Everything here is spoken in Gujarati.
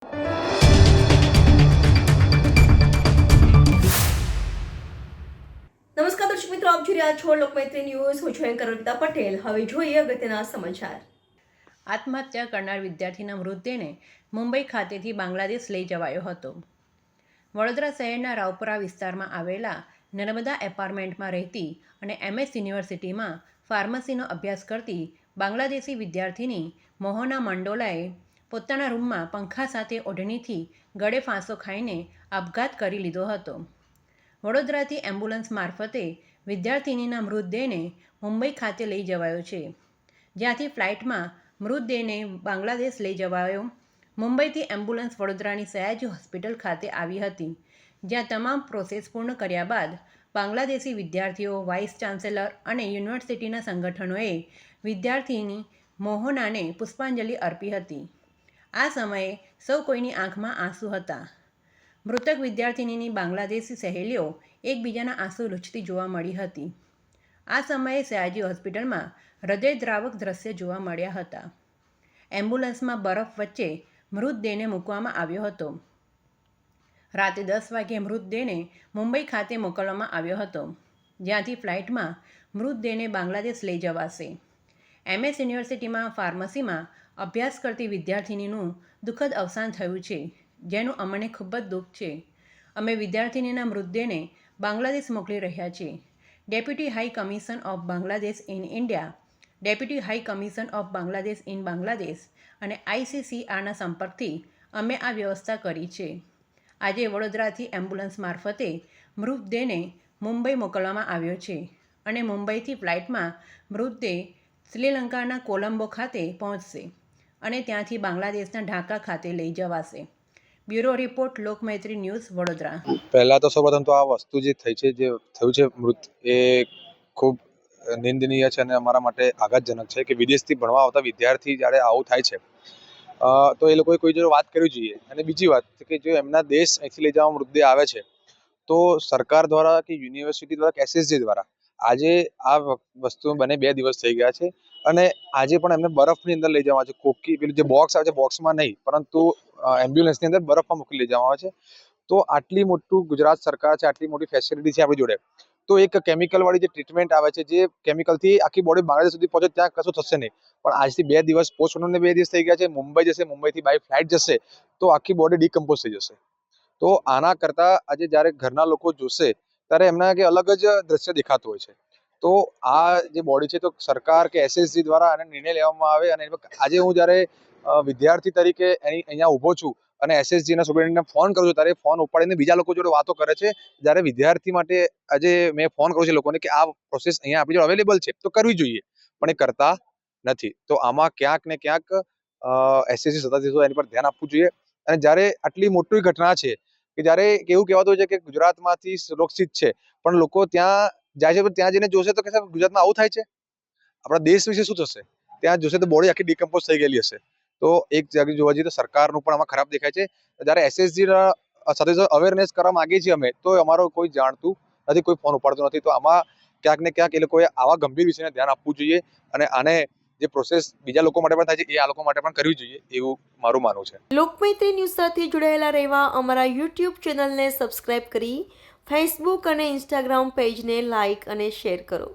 નમસ્કાર દર્શક મિત્રો, આપ જોઈ રહ્યા છો લોકમૈત્રી ન્યૂઝ. હું છું એન્કર અર્પિતા પટેલ. હવે જોઈએ અગત્યના સમાચાર. આત્મહત્યા કરનાર વિદ્યાર્થીના મૃતદેહને મુંબઈ ખાતેથી બાંગ્લાદેશ લઈ જવાયો હતો. વડોદરા શહેરના રાવપુરા વિસ્તારમાં આવેલા નર્મદા એપાર્ટમેન્ટમાં રહેતી અને MS યુનિવર્સિટીમાં ફાર્મસીનો અભ્યાસ કરતી બાંગ્લાદેશી વિદ્યાર્થીની મોહના મંડોલાએ પોતાના રૂમમાં પંખા સાથે ઓઢણીથી ગળે ફાંસો ખાઈને આપઘાત કરી લીધો હતો. વડોદરાથી એમ્બ્યુલન્સ મારફતે વિદ્યાર્થિનીના મૃતદેહને મુંબઈ ખાતે લઈ જવાયો છે, જ્યાંથી ફ્લાઇટમાં મૃતદેહને બાંગ્લાદેશ લઈ જવાયો. મુંબઈથી એમ્બ્યુલન્સ વડોદરાની સયાજી હોસ્પિટલ ખાતે આવી હતી, જ્યાં તમામ પ્રોસેસ પૂર્ણ કર્યા બાદ બાંગ્લાદેશી વિદ્યાર્થીઓ, વાઇસ ચાન્સેલર અને યુનિવર્સિટીના સંગઠનોએ વિદ્યાર્થિની મોહનાને પુષ્પાંજલિ અર્પી હતી. આ સમયે સૌ કોઈની આંખમાં આંસુ હતા. મૃતક વિદ્યાર્થિનીની બાંગ્લાદેશી સહેલીઓ એકબીજાના આંસુ લૂછતી જોવા મળી હતી. આ સમયે સયાજી હોસ્પિટલમાં હૃદયદ્રાવક દ્રશ્ય જોવા મળ્યા હતા. એમ્બ્યુલન્સમાં બરફ વચ્ચે મૃતદેહને મૂકવામાં આવ્યો હતો. રાતે 10 વાગ્યે મૃતદેહને મુંબઈ ખાતે મોકલવામાં આવ્યો હતો, જ્યાંથી ફ્લાઇટમાં મૃતદેહને બાંગ્લાદેશ લઈ જવાશે. MS યુનિવર્સિટીમાં ફાર્મસીમાં અભ્યાસ કરતી વિદ્યાર્થિનીનું દુઃખદ અવસાન થયું છે, જેનું અમને ખૂબ જ દુઃખ છે. અમે વિદ્યાર્થિનીના મૃતદેહને બાંગ્લાદેશ મોકલી રહ્યા છીએ. Deputy high commission of Bangladesh in India, deputy high commission of Bangladesh in Bangladesh અને ICCRના સંપર્કથી અમે આ વ્યવસ્થા કરી છે. આજે વડોદરાથી એમ્બ્યુલન્સ મારફતે મૃતદેહને મુંબઈ મોકલવામાં આવ્યો છે અને મુંબઈથી ફ્લાઇટમાં મૃતદેહ શ્રીલંકાના કોલંબો ખાતે પહોંચશે અને ત્યાંથી બાંગ્લાદેશના ઢાકા ખાતે લઈ જવાશે. Bureau report, Lokmaitri news, Vadodara. પહેલાં તો સૌપ્રથમ તો આ વસ્તુ જે થઈ છે, જે થયું છે મૃત, એ ખૂબ નિંદનીય છે અને અમારા માટે આઘાતજનક છે કે વિદેશથી ભણવા આવતા વિદ્યાર્થી જ્યારે આવું થાય છે તો એ લોકોએ કોઈ જોડે વાત કરવી જોઈએ. અને બીજી વાત કે જો એમના દેશ અહીંથી લઈ જવા મૃતદેહ આવે છે તો સરકાર દ્વારા કે યુનિવર્સિટી દ્વારા કે SSG દ્વારા આજે આ વસ્તુ બને 2 દિવસ થઈ ગયા છે અને આજે પણ એમને બરફની અંદર લઈ જવા છે. કોકી પેલું જે બોક્સ આવે છે, બોક્સમાં નહીં પરંતુ એમ્બ્યુલન્સની અંદર બરફમાં મૂકી લઈ જવામાં આવે છે. તો આટલી મોટું ગુજરાત સરકાર છે, આટલી મોટી ફેસિલિટી છે આપણી જોડે, તો એક કેમિકલ વાળી જે ટ્રીટમેન્ટ આવે છે, જે કેમિકલથી આખી બોડી બાંગ્લાદેશ સુધી પહોંચે, ત્યાં કશું થશે નહીં. પણ આજથી 2 દિવસ પોસ્ટમોર્ટમને 2 દિવસ થઈ ગયા છે. મુંબઈ જશે, મુંબઈથી બાય ફ્લાઇટ જશે તો આખી બોડી ડિકમ્પોઝ થઈ જશે. તો આના કરતાં આજે જ્યારે ઘરના લોકો જોશે ત્યારે એમના કે અલગ જ દ્રશ્ય દેખાતું હોય છે. તો આ જે બોડી છે તો સરકાર કે SSG દ્વારા આને નિર્ણય લેવામાં આવે. અને આજે હું જ્યારે વિદ્યાર્થી તરીકે અહીંયા ઊભો છું અને SSGના સુપ્રિન્ટેન્ડન્ટને ફોન કરું છું ત્યારે ફોન ઉપાડીને બીજા લોકો જોડે વાતો કરે છે. જ્યારે વિદ્યાર્થી માટે આજે મેં ફોન કર્યો છે લોકોને કે આ પ્રોસેસ અહીંયા આપણી જોડે અવેલેબલ છે તો કરવી જોઈએ, પણ એ કરતા નથી. તો આમાં ક્યાંક ને ક્યાંક SSG સત્તાધીશો એની પર ધ્યાન આપવું જોઈએ. અને જ્યારે આટલી મોટી ઘટના છે કે જ્યારે એવું કહેવાતું હોય છે કે ગુજરાતમાંથી સુરક્ષિત છે, પણ લોકો ત્યાં જાય છે, પણ ત્યાં જઈને જોશે તો કે ગુજરાતમાં આવું થાય છે, આપણા દેશ વિશે શું થશે? ત્યાં જોશે તો બોડી આખી ડિકમ્પોઝ થઈ ગયેલી હશે. તો એક જગ્યાએ જોવા જઈએ તો સરકારનું પણ આમાં ખરાબ દેખાય છે. જ્યારે SSG સાથે અવેરનેસ કરવા માંગીએ છીએ અમે, તો અમારો કોઈ જાણતું નથી, કોઈ ફોન ઉપાડતું નથી. તો આમાં ક્યાંક ને ક્યાંક એ લોકોએ આવા ગંભીર વિષયને ધ્યાન આપવું જોઈએ અને આને જે પ્રોસેસ બીજા લોકો માટે પણ થાય છે એ આ લોકો માટે પણ કરવી જોઈએ, એવું મારું માનવું છે. લોકમૈત્રી ન્યૂઝ સાથે જોડાયેલા રહેવા અમારા YouTube ચેનલને સબસ્ક્રાઇબ કરી Facebook અને Instagram પેજને લાઇક અને શેર કરો.